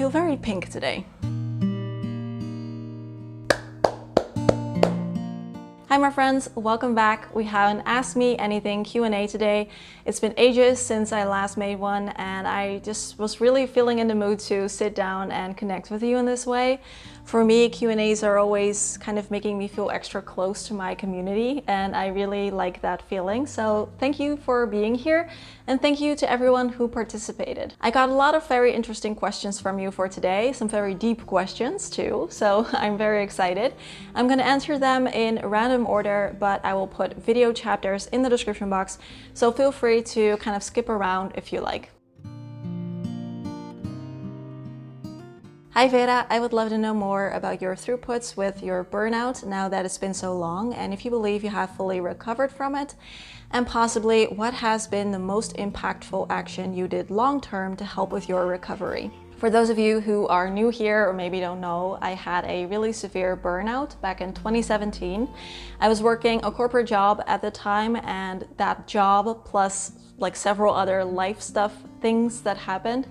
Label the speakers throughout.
Speaker 1: feel very pink today. Hi my friends, welcome back. We have an Ask Me Anything Q&A today. It's been ages since I last made one and I just was really feeling in the mood to sit down and connect with you in this way. For me, Q&As are always kind of making me feel extra close to my community and I really like that feeling. So thank you for being here and thank you to everyone who participated. I got a lot of very interesting questions from you for today, some very deep questions too, so I'm very excited. I'm going to answer them in random order, but I will put video chapters in the description box, so feel free to kind of skip around if you like. Hi Vera, I would love to know more about your throughputs with your burnout now that it's been so long, and if you believe you have fully recovered from it, and possibly what has been the most impactful action you did long-term to help with your recovery. For those of you who are new here or maybe don't know, I had a really severe burnout back in 2017. I was working a corporate job at the time, and that job plus like several other life stuff, things that happened,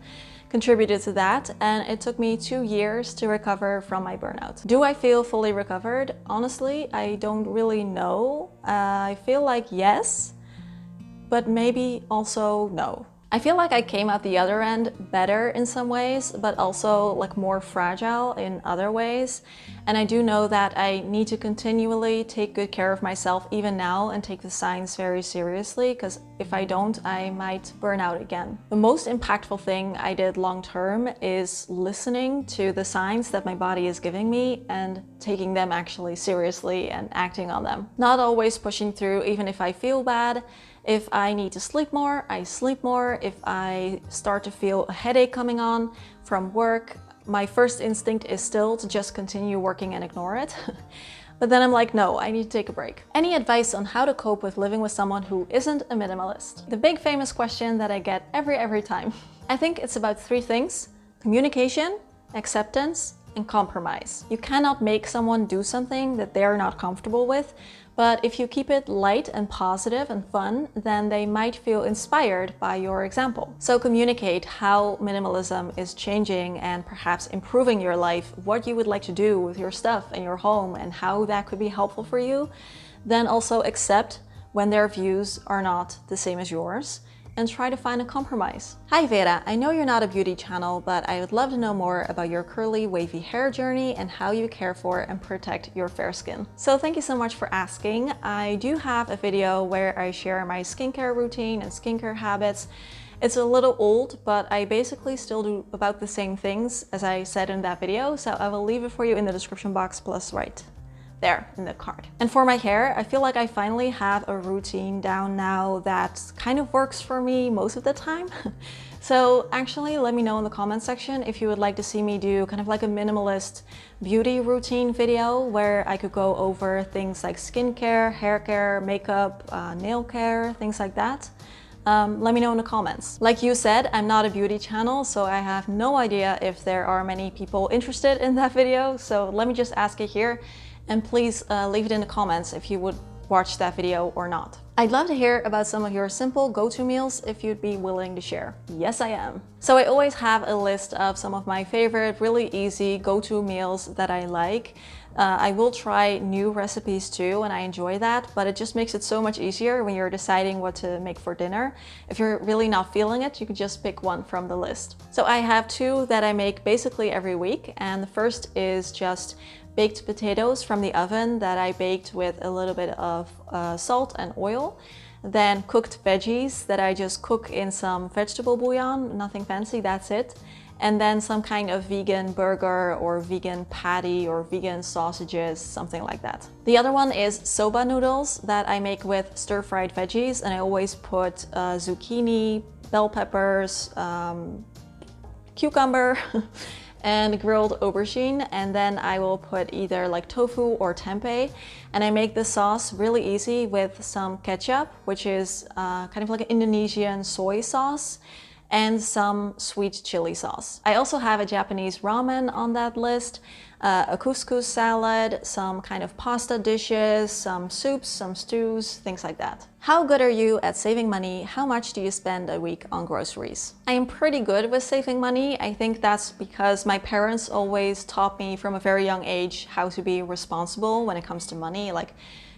Speaker 1: contributed to that, and it took me 2 years to recover from my burnout. Do I feel fully recovered? Honestly, I don't really know. I feel like yes, but maybe also no. I feel like I came out the other end better in some ways, but also like more fragile in other ways. And I do know that I need to continually take good care of myself even now and take the signs very seriously, because if I don't, I might burn out again. The most impactful thing I did long term is listening to the signs that my body is giving me and taking them actually seriously and acting on them. Not always pushing through even if I feel bad. If I need to sleep more, I sleep more. If I start to feel a headache coming on from work, my first instinct is still to just continue working and ignore it. But then I'm like, no, I need to take a break. Any advice on how to cope with living with someone who isn't a minimalist? The big famous question that I get every time. I think it's about 3 things: communication, acceptance, and compromise. You cannot make someone do something that they're not comfortable with, but if you keep it light and positive and fun, then they might feel inspired by your example. So communicate how minimalism is changing and perhaps improving your life, what you would like to do with your stuff and your home and how that could be helpful for you. Then also accept when their views are not the same as yours, and try to find a compromise. Hi Vera, I know you're not a beauty channel, but I would love to know more about your curly wavy hair journey and how you care for and protect your fair skin. So thank you so much for asking. I do have a video where I share my skincare routine and skincare habits. It's a little old, but I basically still do about the same things as I said in that video, so I will leave it for you in the description box plus right there in the card. And for my hair, I feel like I finally have a routine down now that kind of works for me most of the time. So actually let me know in the comment section if you would like to see me do kind of like a minimalist beauty routine video where I could go over things like skincare, hair care, makeup, nail care, things like that. Let me know in the comments. Like you said, I'm not a beauty channel, so I have no idea if there are many people interested in that video. So let me just ask it here. And please leave it in the comments if you would watch that video or not. I'd love to hear about some of your simple go-to meals if you'd be willing to share. Yes, I am. So I always have a list of some of my favorite, really easy go-to meals that I like. I will try new recipes too, and I enjoy that, but it just makes it so much easier when you're deciding what to make for dinner. If you're really not feeling it, you can just pick one from the list. So I have 2 that I make basically every week, and the first is just baked potatoes from the oven that I baked with a little bit of salt and oil. Then cooked veggies that I just cook in some vegetable bouillon, nothing fancy, that's it. And then some kind of vegan burger or vegan patty or vegan sausages, something like that. The other one is soba noodles that I make with stir-fried veggies, and I always put zucchini, bell peppers, cucumber, and grilled aubergine, and then I will put either like tofu or tempeh, and I make the sauce really easy with some ketchup, which is kind of like an Indonesian soy sauce, and some sweet chili sauce. I also have a Japanese ramen on that list. a couscous salad, some kind of pasta dishes, some soups, some stews, things like that. How good are you at saving money? How much do you spend a week on groceries? I am pretty good with saving money. I think that's because my parents always taught me from a very young age how to be responsible when it comes to money, like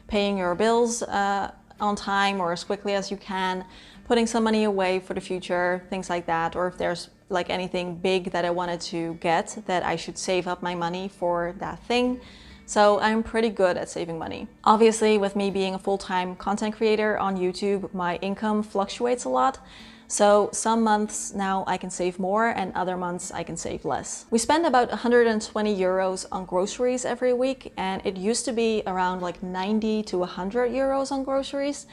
Speaker 1: paying your bills on time or as quickly as you can, putting some money away for the future, things like that. Or if there's like anything big that I wanted to get, that I should save up my money for that thing. So I'm pretty good at saving money. Obviously, with me being a full-time content creator on YouTube, my income fluctuates a lot. So some months now I can save more and other months I can save less. We spend about 120 euros on groceries every week, and it used to be around like 90 to 100 euros on groceries.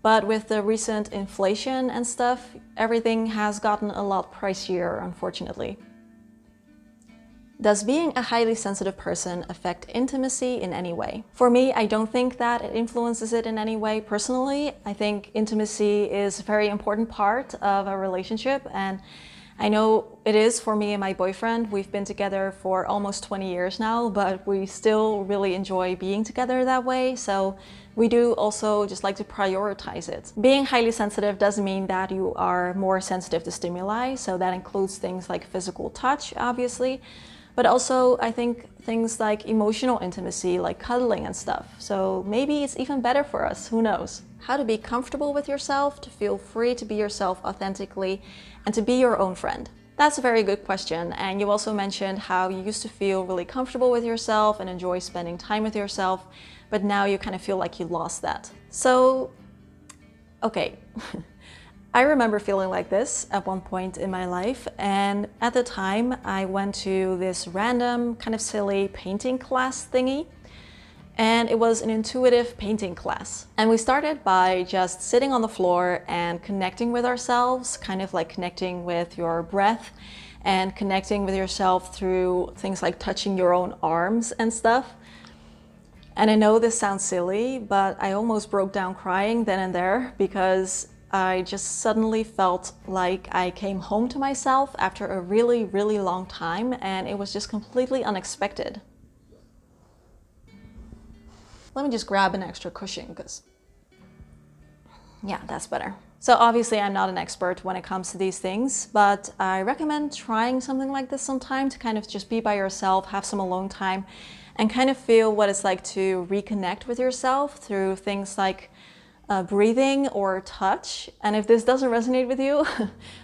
Speaker 1: But with the recent inflation and stuff, everything has gotten a lot pricier, unfortunately. Does being a highly sensitive person affect intimacy in any way? For me, I don't think that it influences it in any way personally. I think intimacy is a very important part of a relationship, and I know it is for me and my boyfriend. We've been together for almost 20 years now, but we still really enjoy being together that way. So we do also just like to prioritize it. Being highly sensitive doesn't mean that you are more sensitive to stimuli. So that includes things like physical touch, obviously, but also I think things like emotional intimacy, like cuddling and stuff. So maybe it's even better for us, who knows? How to be comfortable with yourself, to feel free to be yourself authentically, and to be your own friend. That's a very good question. And you also mentioned how you used to feel really comfortable with yourself and enjoy spending time with yourself, but now you kind of feel like you lost that. So, okay. I remember feeling like this at one point in my life, and at the time I went to this random kind of silly painting class thingy, and it was an intuitive painting class. And we started by just sitting on the floor and connecting with ourselves, kind of like connecting with your breath and connecting with yourself through things like touching your own arms and stuff. And I know this sounds silly, but I almost broke down crying then and there because I just suddenly felt like I came home to myself after a really, really long time, and it was just completely unexpected. Let me just grab an extra cushion because, yeah, that's better. So obviously I'm not an expert when it comes to these things, but I recommend trying something like this sometime to kind of just be by yourself, have some alone time, and kind of feel what it's like to reconnect with yourself through things like breathing or touch. And if this doesn't resonate with you,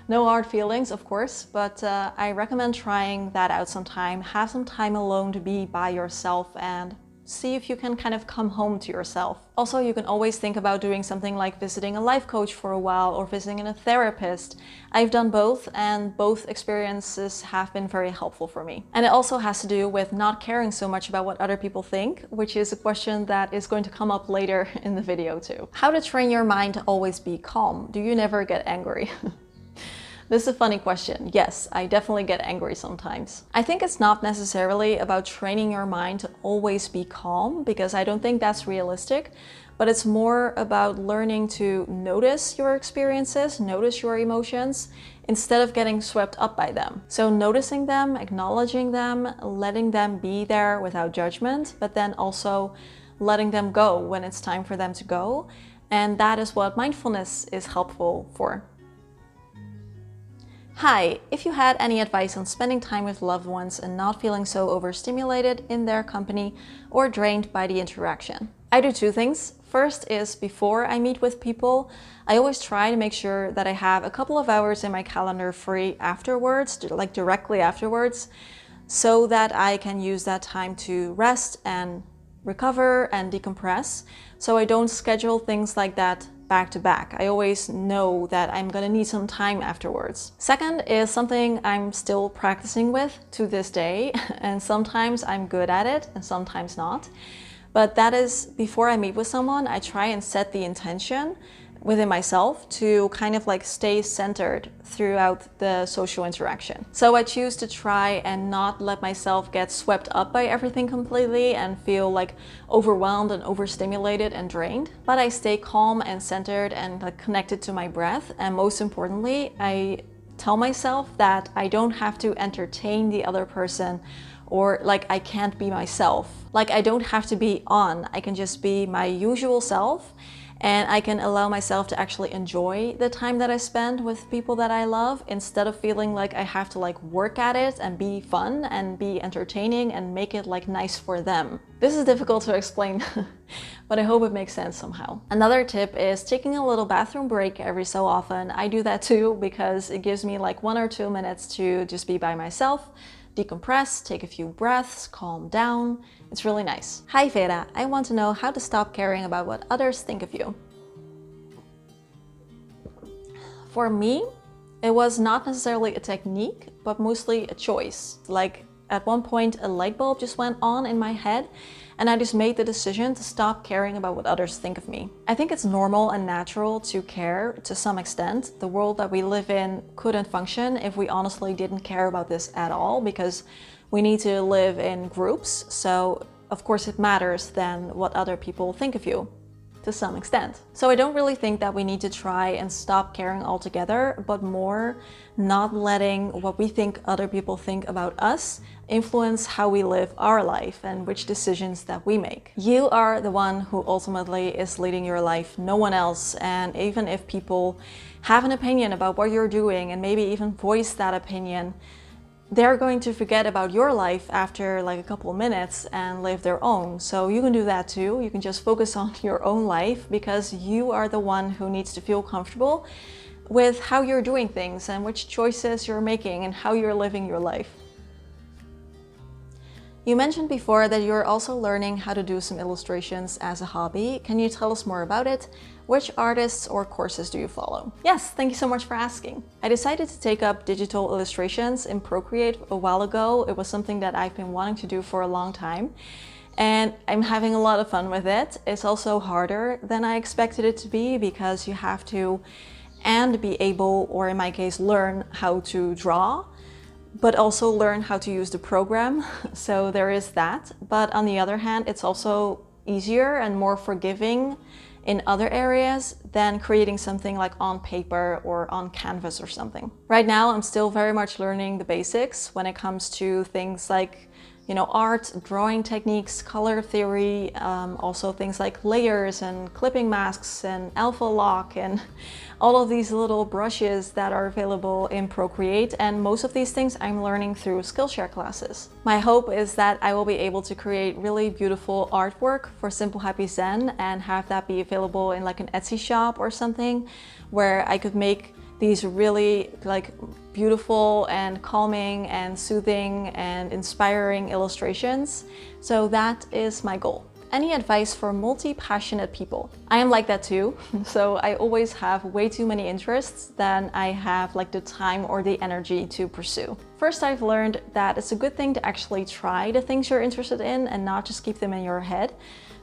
Speaker 1: no hard feelings, of course, but I recommend trying that out sometime. Have some time alone to be by yourself and see if you can kind of come home to yourself. Also, you can always think about doing something like visiting a life coach for a while or visiting a therapist. I've done both, and both experiences have been very helpful for me. And it also has to do with not caring so much about what other people think, which is a question that is going to come up later in the video too. How to train your mind to always be calm. Do you never get angry? This is a funny question. Yes, I definitely get angry sometimes. I think it's not necessarily about training your mind to always be calm, because I don't think that's realistic, but it's more about learning to notice your experiences, notice your emotions, instead of getting swept up by them. So noticing them, acknowledging them, letting them be there without judgment, but then also letting them go when it's time for them to go. And that is what mindfulness is helpful for. Hi, if you had any advice on spending time with loved ones and not feeling so overstimulated in their company or drained by the interaction. I do two things. First is before I meet with people, I always try to make sure that I have a couple of hours in my calendar free afterwards, like directly afterwards, so that I can use that time to rest and recover and decompress. So I don't schedule things like that back to back. I always know that I'm gonna need some time afterwards. Second is something I'm still practicing with to this day, and sometimes I'm good at it and sometimes not. But that is, before I meet with someone, I try and set the intention within myself to kind of like stay centered throughout the social interaction. So I choose to try and not let myself get swept up by everything completely and feel like overwhelmed and overstimulated and drained. But I stay calm and centered and like connected to my breath. And most importantly, I tell myself that I don't have to entertain the other person or like I can't be myself. Like I don't have to be on, I can just be my usual self, and I can allow myself to actually enjoy the time that I spend with people that I love instead of feeling like I have to like work at it and be fun and be entertaining and make it like nice for them. This is difficult to explain, but I hope it makes sense somehow. Another tip is taking a little bathroom break every so often. I do that too because it gives me like 1 or 2 minutes to just be by myself, decompress, take a few breaths, calm down. It's really nice. Hi Vera, I want to know how to stop caring about what others think of you. For me, it was not necessarily a technique, but mostly a choice. Like at one point a light bulb just went on in my head and I just made the decision to stop caring about what others think of me. I think it's normal and natural to care to some extent. The world that we live in couldn't function if we honestly didn't care about this at all, because we need to live in groups. So of course it matters then what other people think of you, to some extent. So I don't really think that we need to try and stop caring altogether, but more not letting what we think other people think about us influence how we live our life and which decisions that we make. You are the one who ultimately is leading your life, no one else. And even if people have an opinion about what you're doing and maybe even voice that opinion, they're going to forget about your life after like a couple of minutes and live their own. So you can do that too. You can just focus on your own life because you are the one who needs to feel comfortable with how you're doing things and which choices you're making and how you're living your life. You mentioned before that you're also learning how to do some illustrations as a hobby. Can you tell us more about it? Which artists or courses do you follow? Yes, thank you so much for asking. I decided to take up digital illustrations in Procreate a while ago. It was something that I've been wanting to do for a long time, and I'm having a lot of fun with it. It's also harder than I expected it to be because you have to be able, or in my case, learn how to draw, but also learn how to use the program. So there is that. But on the other hand, it's also easier and more forgiving in other areas than creating something like on paper or on canvas or something. Right now, I'm still very much learning the basics when it comes to things like, you know, art, drawing techniques, color theory, also things like layers and clipping masks and alpha lock and all of these little brushes that are available in Procreate. And most of these things I'm learning through Skillshare classes. My hope is that I will be able to create really beautiful artwork for Simple Happy Zen and have that be available in like an Etsy shop or something, where I could make these really like beautiful and calming and soothing and inspiring illustrations. So that is my goal. Any advice for multi-passionate people? I am like that too. So I always have way too many interests than I have like the time or the energy to pursue. First, I've learned that it's a good thing to actually try the things you're interested in and not just keep them in your head.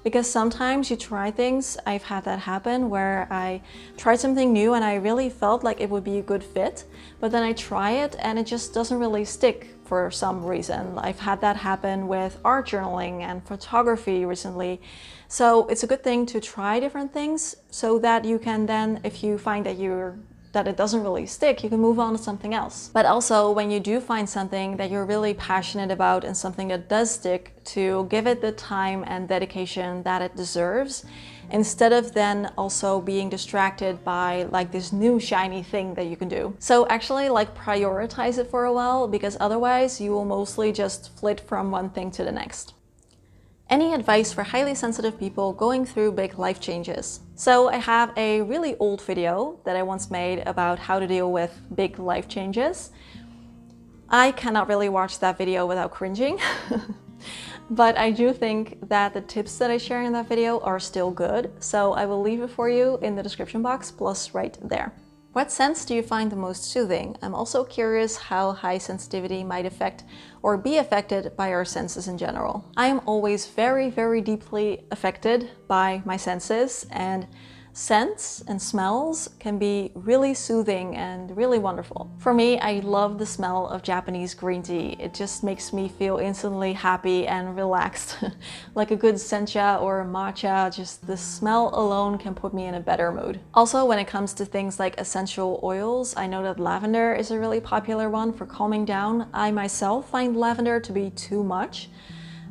Speaker 1: Because sometimes you try things, I've had that happen, where I tried something new and I really felt like it would be a good fit, but then I try it and it just doesn't really stick for some reason. I've had that happen with art journaling and photography recently. So it's a good thing to try different things so that you can then, if you find that it doesn't really stick, you can move on to something else. But also when you do find something that you're really passionate about and something that does stick, to give it the time and dedication that it deserves, instead of then also being distracted by like this new shiny thing that you can do. So actually like prioritize it for a while, because otherwise you will mostly just flit from one thing to the next. Any advice for highly sensitive people going through big life changes? So I have a really old video that I once made about how to deal with big life changes. I cannot really watch that video without cringing. But I do think that the tips that I share in that video are still good. So I will leave it for you in the description box, plus right there. What sense do you find the most soothing? I'm also curious how high sensitivity might affect or be affected by our senses in general. I am always very, very deeply affected by my senses, and Scents and smells can be really soothing and really wonderful. For me, I love the smell of Japanese green tea. It just makes me feel instantly happy and relaxed. Like a good sencha or matcha, just the smell alone can put me in a better mood. Also, when it comes to things like essential oils, I know that lavender is a really popular one for calming down. I myself find lavender to be too much,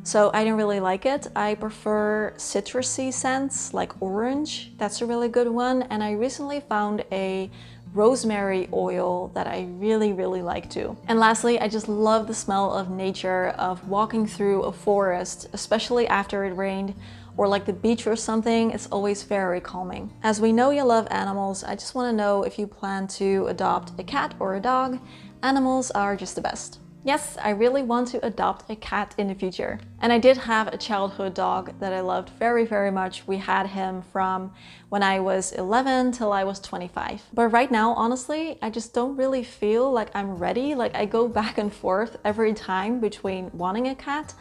Speaker 1: so I don't really like it. I prefer citrusy scents like orange. That's a really good one. And I recently found a rosemary oil that I really like too. And lastly, I just love the smell of nature, of walking through a forest, especially after it rained, or like the beach or something. It's always very calming. As we know you love animals, I just want to know if you plan to adopt a cat or a dog. Animals are just the best. Yes, I really want to adopt a cat in the future. And I did have a childhood dog that I loved very much. We had him from when I was 11 till I was 25. But right now, honestly, I just don't really feel like I'm ready. Like I go back and forth every time between wanting a cat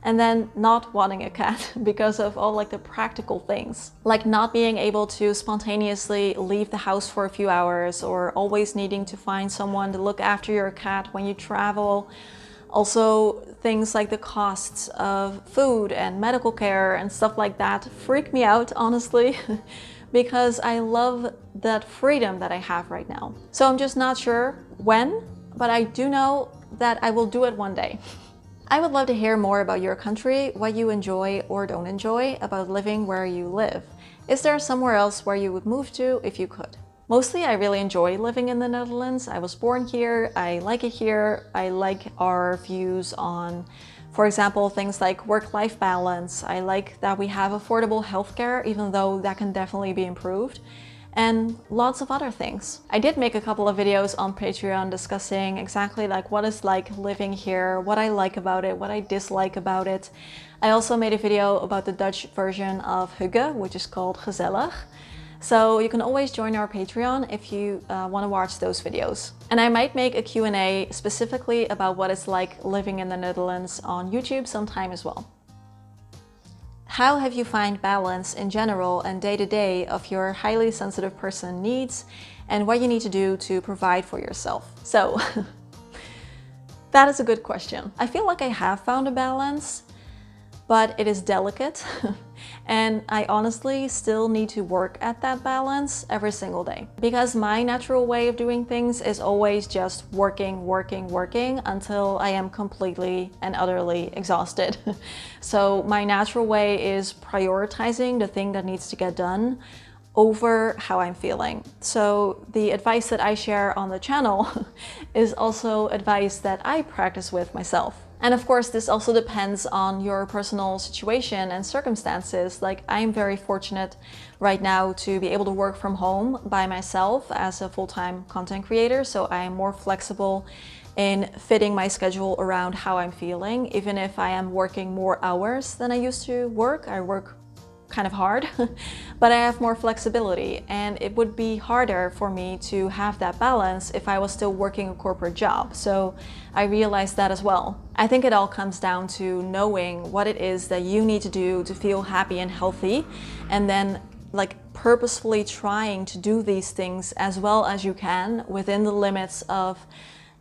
Speaker 1: and then not wanting a cat because of all like the practical things. Like not being able to spontaneously leave the house for a few hours, or always needing to find someone to look after your cat when you travel. Also, things like the costs of food and medical care and stuff like that freak me out, honestly, because I love that freedom that I have right now. So I'm just not sure when, but I do know that I will do it one day. I would love to hear more about your country, what you enjoy or don't enjoy about living where you live. Is there somewhere else where you would move to if you could? Mostly, I really enjoy living in the Netherlands. I was born here, I like it here. I like our views on, for example, things like work-life balance. I like that we have affordable healthcare, even though that can definitely be improved. And lots of other things. I did make a couple of videos on Patreon discussing exactly like what it's like living here, what I like about it, what I dislike about it. I also made a video about the Dutch version of hygge, which is called gezellig. So you can always join our Patreon if you want to watch those videos. And I might make a Q&A specifically about what it's like living in the Netherlands on YouTube sometime as well. How have you found balance in general and day-to-day of your highly sensitive person needs and what you need to do to provide for yourself? So, that is a good question. I feel like I have found a balance, but it is delicate and I honestly still need to work at that balance every single day. Because my natural way of doing things is always just working until I am completely and utterly exhausted. So my natural way is prioritizing the thing that needs to get done over how I'm feeling. So the advice that I share on the channel is also advice that I practice with myself. And of course, this also depends on your personal situation and circumstances. Like I'm very fortunate right now to be able to work from home by myself as a full-time content creator. So I am more flexible in fitting my schedule around how I'm feeling. Even if I am working more hours than I used to work, I work kind of hard, but I have more flexibility, and it would be harder for me to have that balance if I was still working a corporate job. So I realized that as well. I think it all comes down to knowing what it is that you need to do to feel happy and healthy, and then like purposefully trying to do these things as well as you can within the limits of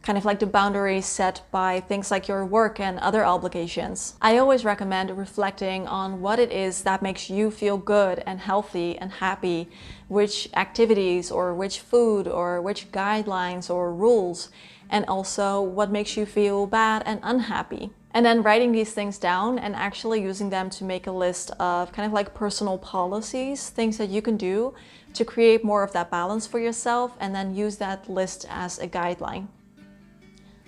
Speaker 1: kind of like the boundaries set by things like your work and other obligations. I always recommend reflecting on what it is that makes you feel good and healthy and happy, which activities or which food or which guidelines or rules, and also what makes you feel bad and unhappy. And then writing these things down and actually using them to make a list of kind of like personal policies, things that you can do to create more of that balance for yourself, and then use that list as a guideline.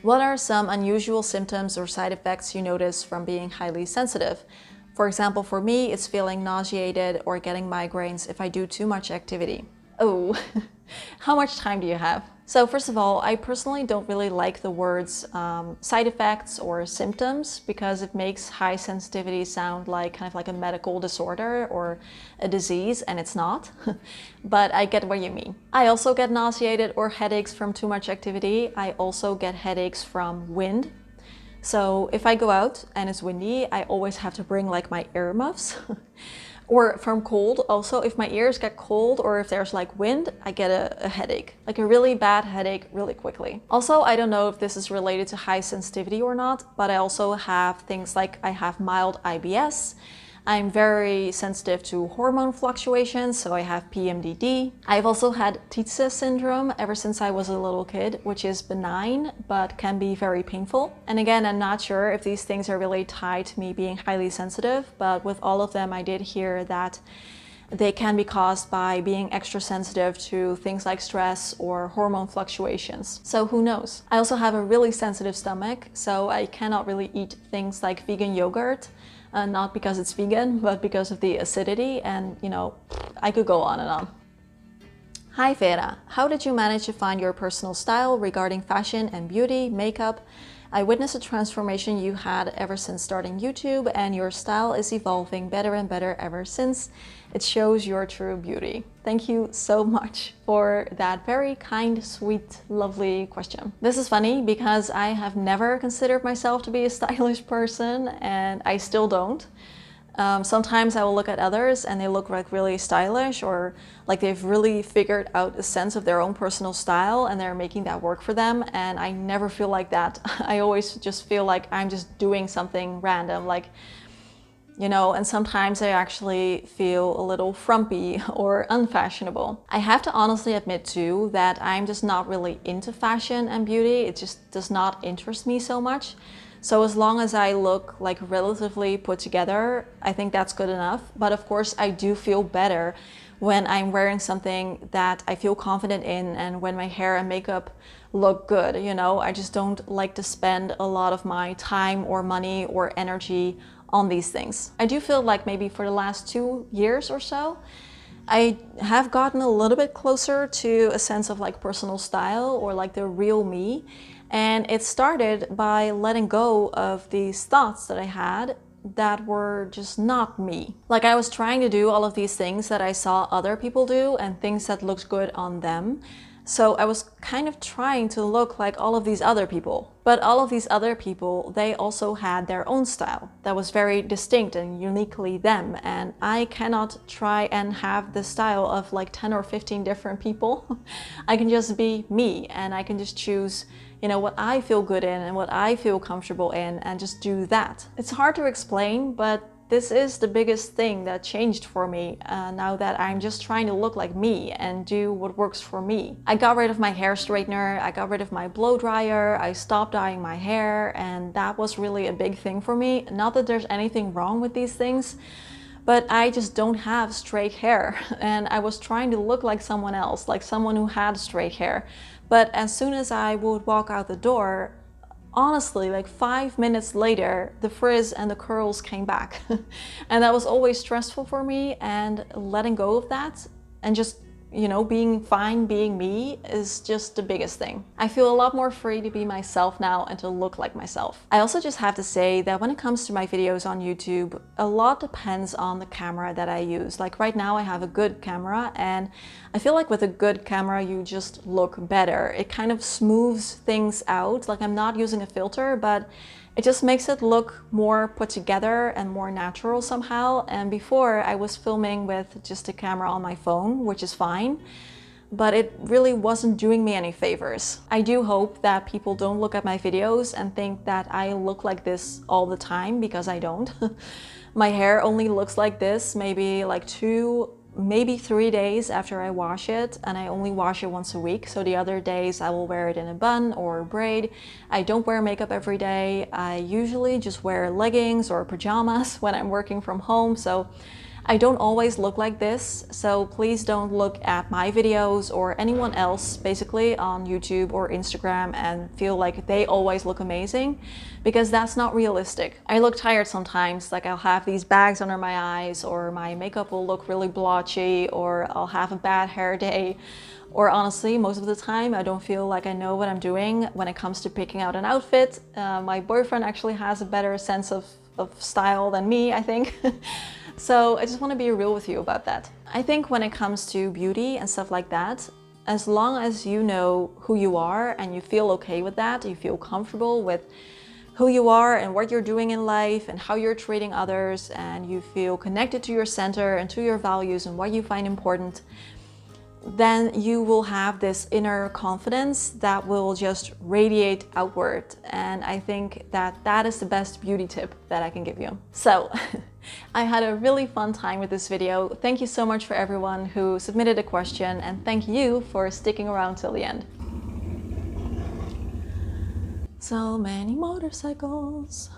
Speaker 1: What are some unusual symptoms or side effects you notice from being highly sensitive? For example, for me, it's feeling nauseated or getting migraines if I do too much activity. Oh, how much time do you have? So first of all, I personally don't really like the words side effects or symptoms, because it makes high sensitivity sound like kind of like a medical disorder or a disease, and it's not. But I get what you mean. I also get nauseated or headaches from too much activity. I also get headaches from wind. So if I go out and it's windy, I always have to bring like my earmuffs. Or from cold also. If my ears get cold or if there's like wind, I get a headache, like a really bad headache really quickly. Also, I don't know if this is related to high sensitivity or not, but I also have things like I have mild IBS. I'm very sensitive to hormone fluctuations, so I have PMDD. I've also had Tietze syndrome ever since I was a little kid, which is benign, but can be very painful. And again, I'm not sure if these things are really tied to me being highly sensitive, but with all of them, I did hear that they can be caused by being extra sensitive to things like stress or hormone fluctuations. So who knows? I also have a really sensitive stomach, so I cannot really eat things like vegan yogurt. Not because it's vegan, but because of the acidity, and you know, I could go on and on. Hi Vera, how did you manage to find your personal style regarding fashion and beauty, makeup? I witnessed a transformation you had ever since starting YouTube, and your style is evolving better and better ever since. It shows your true beauty. Thank you so much for that very kind, sweet, lovely question. This is funny because I have never considered myself to be a stylish person, and I still don't. Sometimes I will look at others and they look like really stylish, or like they've really figured out a sense of their own personal style and they're making that work for them, and I never feel like that. I always just feel like I'm just doing something random, like, you know, and sometimes I actually feel a little frumpy or unfashionable. I have to honestly admit too that I'm just not really into fashion and beauty. It just does not interest me so much. So as long as I look like relatively put together, I think that's good enough. But of course, I do feel better when I'm wearing something that I feel confident in, and when my hair and makeup look good, you know. I just don't like to spend a lot of my time or money or energy on these things. I do feel like maybe for the last 2 years or so, I have gotten a little bit closer to a sense of like personal style or like the real me. And it started by letting go of these thoughts that I had that were just not me. Like I was trying to do all of these things that I saw other people do and things that looked good on them. So I was kind of trying to look like all of these other people. But all of these other people, they also had their own style that was very distinct and uniquely them. And I cannot try and have the style of like 10 or 15 different people. I can just be me, and I can just choose, you know, what I feel good in and what I feel comfortable in, and just do that. It's hard to explain, but this is the biggest thing that changed for me now that I'm just trying to look like me and do what works for me. I got rid of my hair straightener, I got rid of my blow dryer, I stopped dyeing my hair, and that was really a big thing for me. Not that there's anything wrong with these things, but I just don't have straight hair, and I was trying to look like someone else, like someone who had straight hair. But as soon as I would walk out the door, honestly, like 5 minutes later, the frizz and the curls came back. And that was always stressful for me, and letting go of that and just, you know, being fine being me is just the biggest thing. I feel a lot more free to be myself now and to look like myself. I also just have to say that when it comes to my videos on YouTube, a lot depends on the camera that I use. Like right now I have a good camera, and I feel like with a good camera you just look better. It kind of smooths things out. Like I'm not using a filter, but it just makes it look more put together and more natural somehow. And before I was filming with just a camera on my phone, which is fine, but it really wasn't doing me any favors. I do hope that people don't look at my videos and think that I look like this all the time, because I don't. My hair only looks like this maybe like 2, maybe 3 days after I wash it, and I only wash it once a week. So the other days I will wear it in a bun or a braid. I don't wear makeup every day. I usually just wear leggings or pajamas when I'm working from home. So I don't always look like this, so please don't look at my videos or anyone else basically on YouTube or Instagram and feel like they always look amazing, because that's not realistic. I look tired sometimes, like I'll have these bags under my eyes, or my makeup will look really blotchy, or I'll have a bad hair day. Or honestly, most of the time, I don't feel like I know what I'm doing when it comes to picking out an outfit. My boyfriend actually has a better sense of style than me, I think. So I just want to be real with you about that. I think when it comes to beauty and stuff like that, as long as you know who you are and you feel okay with that, you feel comfortable with who you are and what you're doing in life and how you're treating others, and you feel connected to your center and to your values and what you find important, then you will have this inner confidence that will just radiate outward. And I think that that is the best beauty tip that I can give you. So I had a really fun time with this video. Thank you so much for everyone who submitted a question, and thank you for sticking around till the end. So many motorcycles.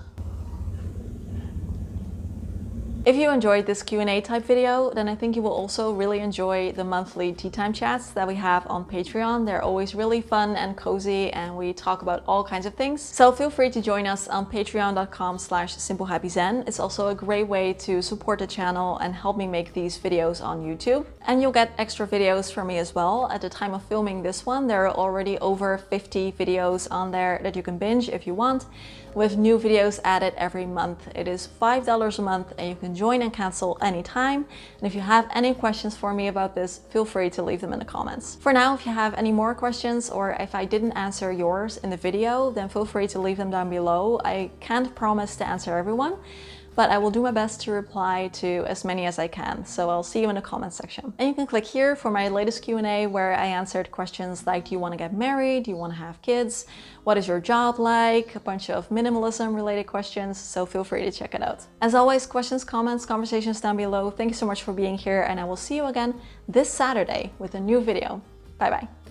Speaker 1: If you enjoyed this Q&A type video, then I think you will also really enjoy the monthly tea time chats that we have on Patreon. They're always really fun and cozy, and we talk about all kinds of things. So feel free to join us on patreon.com/simplehappyzen. It's also a great way to support the channel and help me make these videos on YouTube. And you'll get extra videos from me as well. At the time of filming this one, there are already over 50 videos on there that you can binge if you want, with new videos added every month. It is $5 a month, and you can join and cancel anytime. And if you have any questions for me about this, feel free to leave them in the comments. For now, if you have any more questions, or if I didn't answer yours in the video, then feel free to leave them down below. I can't promise to answer everyone, but I will do my best to reply to as many as I can. So I'll see you in the comment section. And you can click here for my latest Q&A, where I answered questions like, do you want to get married? Do you want to have kids? What is your job like? A bunch of minimalism related questions. So feel free to check it out. As always, questions, comments, conversations down below. Thank you so much for being here, and I will see you again this Saturday with a new video. Bye bye.